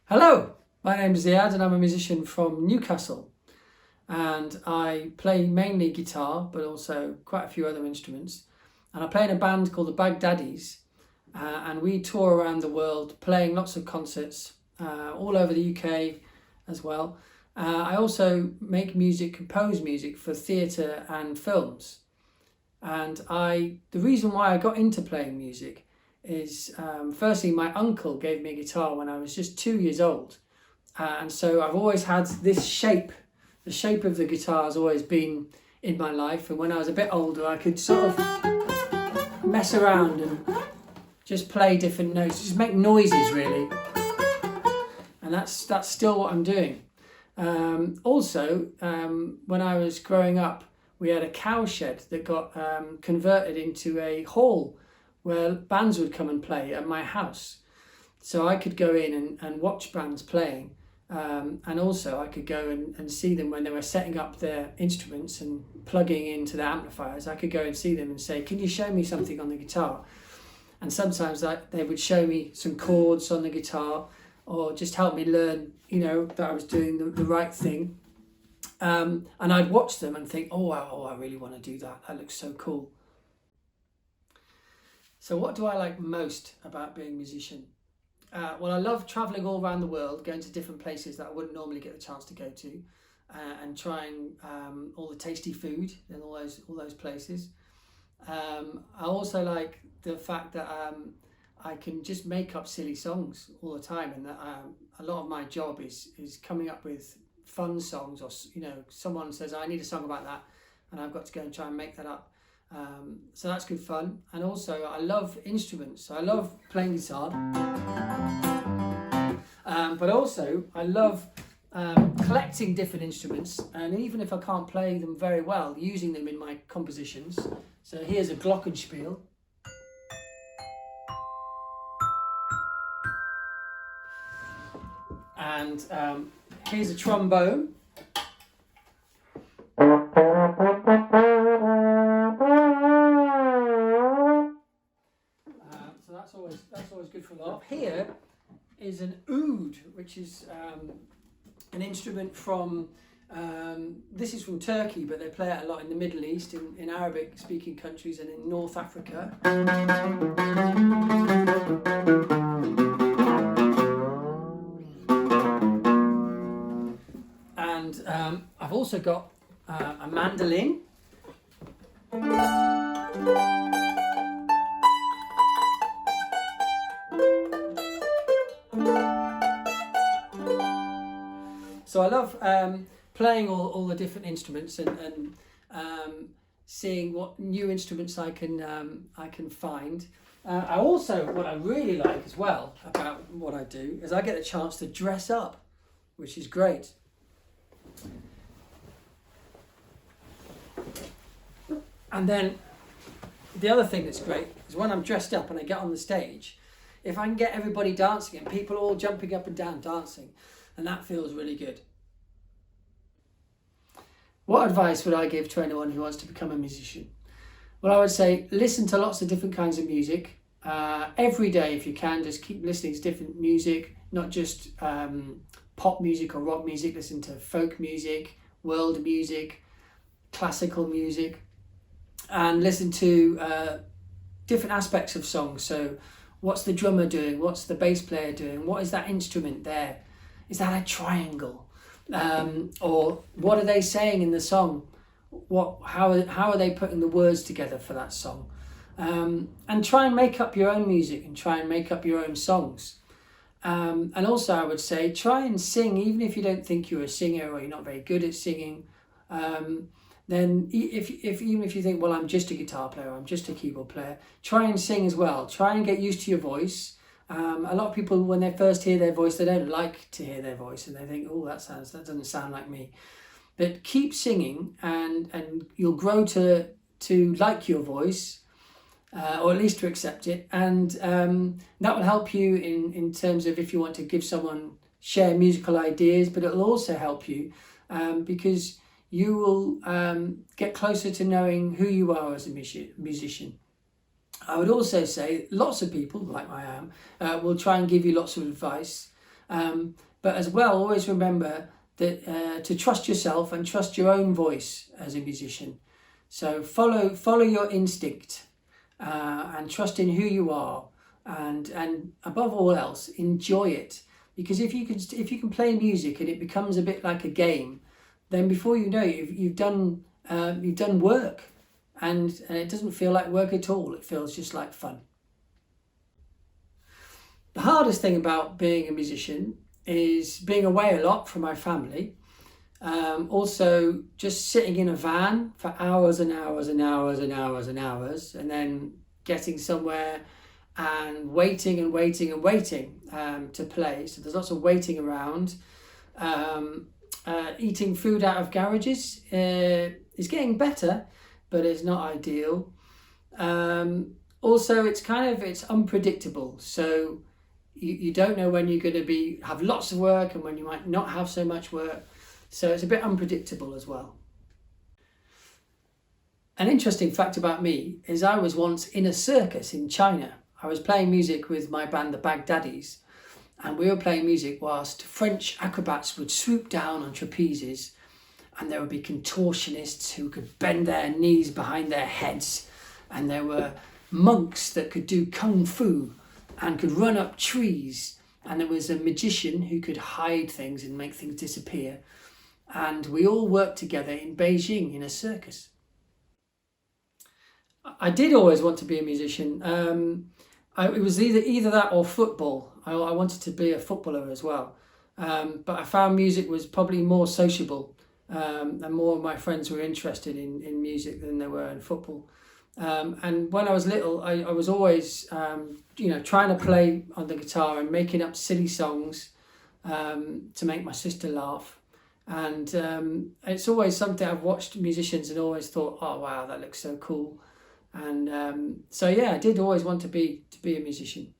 Hello, my name is Ziad and I'm a musician from Newcastle, and I play mainly guitar but also quite a few other instruments, and I play in a band called the Baghdadis, and we tour around the world playing lots of concerts all over the UK as well. I also make music, compose music for theatre and films, and the reason why I got into playing music is firstly, my uncle gave me a guitar when I was just 2 years old, and so I've always had this shape. The shape of the guitar has always been in my life, and when I was a bit older I could sort of mess around and just play different notes, just make noises really, and that's still what I'm doing. Also, when I was growing up, we had a cowshed that got converted into a hall where bands would come and play at my house. So I could go in and watch bands playing, and also I could go and see them when they were setting up their instruments and plugging into the amplifiers. I could go and see them and say, can you show me something on the guitar? And sometimes they would show me some chords on the guitar, or just help me learn, that I was doing the right thing. And I'd watch them and think, oh wow, I really want to do that. That looks so cool. So what do I like most about being a musician? Well, I love travelling all around the world, going to different places that I wouldn't normally get the chance to go to, and trying all the tasty food in all those places. I also like the fact that I can just make up silly songs all the time, and that a lot of my job is coming up with fun songs, or someone says I need a song about that, and I've got to go and try and make that up. So that's good fun. And also I love instruments, so I love playing guitar, but also I love collecting different instruments, and even if I can't play them very well, using them in my compositions. So here's a glockenspiel. And here's a trombone. So that's always good for a laugh. Here is an oud, which is an instrument from this is from Turkey, but they play it a lot in the Middle East, in Arabic speaking countries, and in North Africa. And I've also got a mandolin. So I love playing all the different instruments, and seeing what new instruments I can find. What I really like as well about what I do is I get the chance to dress up, which is great. And then the other thing that's great is when I'm dressed up and I get on the stage, if I can get everybody dancing and people all jumping up and down dancing, and that feels really good. What advice would I give to anyone who wants to become a musician? Well, I would say listen to lots of different kinds of music. Every day, if you can, just keep listening to different music, not just pop music or rock music. Listen to folk music, world music, classical music, and listen to different aspects of songs. So what's the drummer doing? What's the bass player doing? What is that instrument there? Is that a triangle? Or what are they saying in the song? How are they putting the words together for that song? And try and make up your own music, and try and make up your own songs. And also I would say try and sing, even if you don't think you're a singer or you're not very good at singing. Then even if you think, well, I'm just a guitar player, I'm just a keyboard player, try and sing as well. Try and get used to your voice. A lot of people, when they first hear their voice, they don't like to hear their voice, and they think, oh, that doesn't sound like me. But keep singing, and you'll grow to like your voice, or at least to accept it, and that will help you in terms of if you want to share musical ideas, but it'll also help you because you will get closer to knowing who you are as a musician. I would also say lots of people, like I am, will try and give you lots of advice, But as well, always remember that to trust yourself and trust your own voice as a musician. So follow your instinct and trust in who you are, and above all else, enjoy it. Because if you can play music and it becomes a bit like a game, then before you know it, you've done work, and it doesn't feel like work at all. It feels just like fun. The hardest thing about being a musician is being away a lot from my family. Also, just sitting in a van for hours and hours and hours and hours and hours, and then getting somewhere and waiting and waiting and waiting to play. So there's lots of waiting around. Eating food out of garages is getting better, but it's not ideal. Also, it's unpredictable. So you don't know when you're going to have lots of work and when you might not have so much work. So it's a bit unpredictable as well. An interesting fact about me is I was once in a circus in China. I was playing music with my band, the Baghdadis, and we were playing music whilst French acrobats would swoop down on trapezes, and there would be contortionists who could bend their knees behind their heads, and there were monks that could do kung fu and could run up trees, and there was a magician who could hide things and make things disappear. And we all worked together in Beijing in a circus. I did always want to be a musician. It was either that or football. I wanted to be a footballer as well. But I found music was probably more sociable, and more of my friends were interested in music than they were in football. And when I was little, I was always, trying to play on the guitar and making up silly songs to make my sister laugh. And it's always something I've watched musicians and always thought, oh wow, that looks so cool. And I did always want to be a musician.